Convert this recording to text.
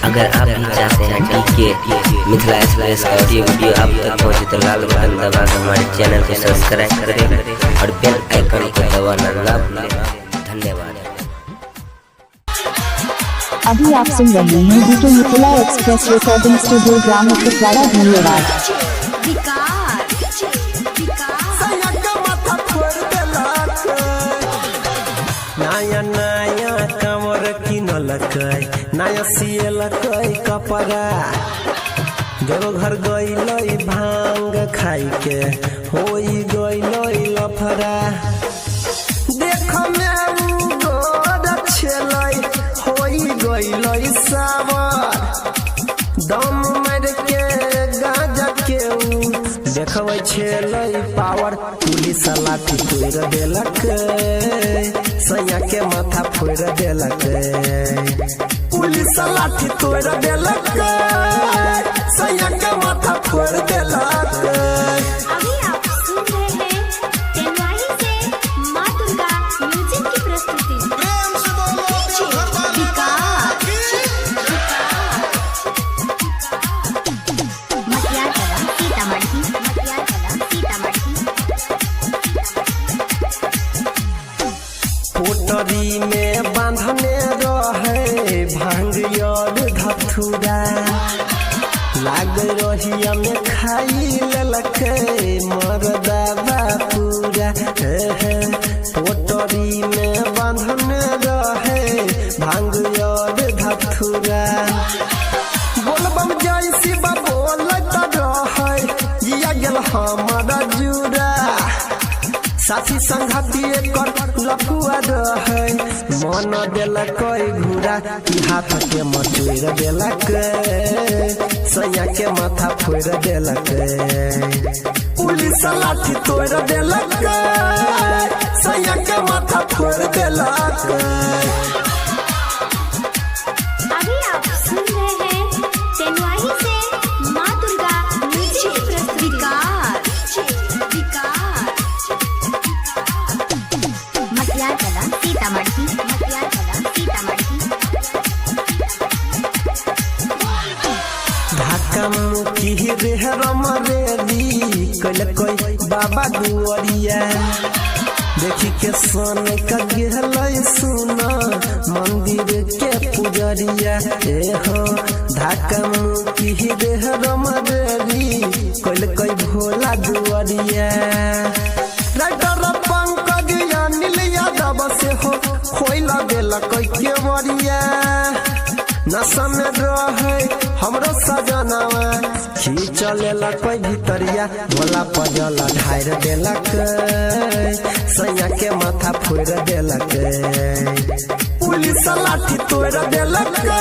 अगर आप भी चाहते हैं डीके मिथिला एक्सप्रेस का ऑडियो वीडियो आप तक पहुंचे तो लाल बटन दबा कर हमारे चैनल को सब्सक्राइब करें और बेल आइकन को दबाना ना भूलें। धन्यवाद। अभी आप सुन रहे हैं DK Mithila express recording studio ग्राम उत्तरवाड़ा। धन्यवाद। नया नया कमर किनलकै नया सियलकै कपड़ा देवघर गइलै भांग खाई के होई गइलै लफड़ा देख में गोद छलै होई गइलै सावर दम मार के गाजा के देखबै छलै पावर पुलिस लाठी तोड़ देलकै सैया के माथा फोड़ देलकै पुलिस लाठी तोड़ देलकै सैया के माथा फोड़ देलकै। अभी आप सुन रहे हैं तेनवाही से मां दुर्गा म्यूजिक की प्रस्तुति। पोटरी में बांधने रहे भांग और धथुरा लाग रहिया में खाई लेलकै मरदा पूरा पोटरी में बांधने रहे भांग और धथुरा बोलबम जय शिव बोलत रहे जिया गेल हमारा जुरा साथी संगति कर लफुआ रहे मन देलकै घूरा हाथ के मटोर देलकै सैया के माथा फोड़ देलकै पुलिस लाठी तोड़ देलकै सैया के माथा फोड़ देलकै। अभी आप सुन रहे हैं तेनवाही से मां दुर्गा म्यूजिक की प्रस्तुति। ढाका मुखी रेहरम रेली कलकै बाबा दुआरिया देखी के सन का गेलै सुना मंदिर के पुजरिया हो ढाका मुखी रेहरम रेली कलकै भोला दुआरिया राइटर पंकज अनिल यादव से हो खोइला देलकै केवरिया नशा में रहे हमरो सजनावा खींच लेलकै भीतरिया भोला पजला ढार देलकै सैया के माथा फोड़ देलकै पुलिस लाठी तोड़ देलकै।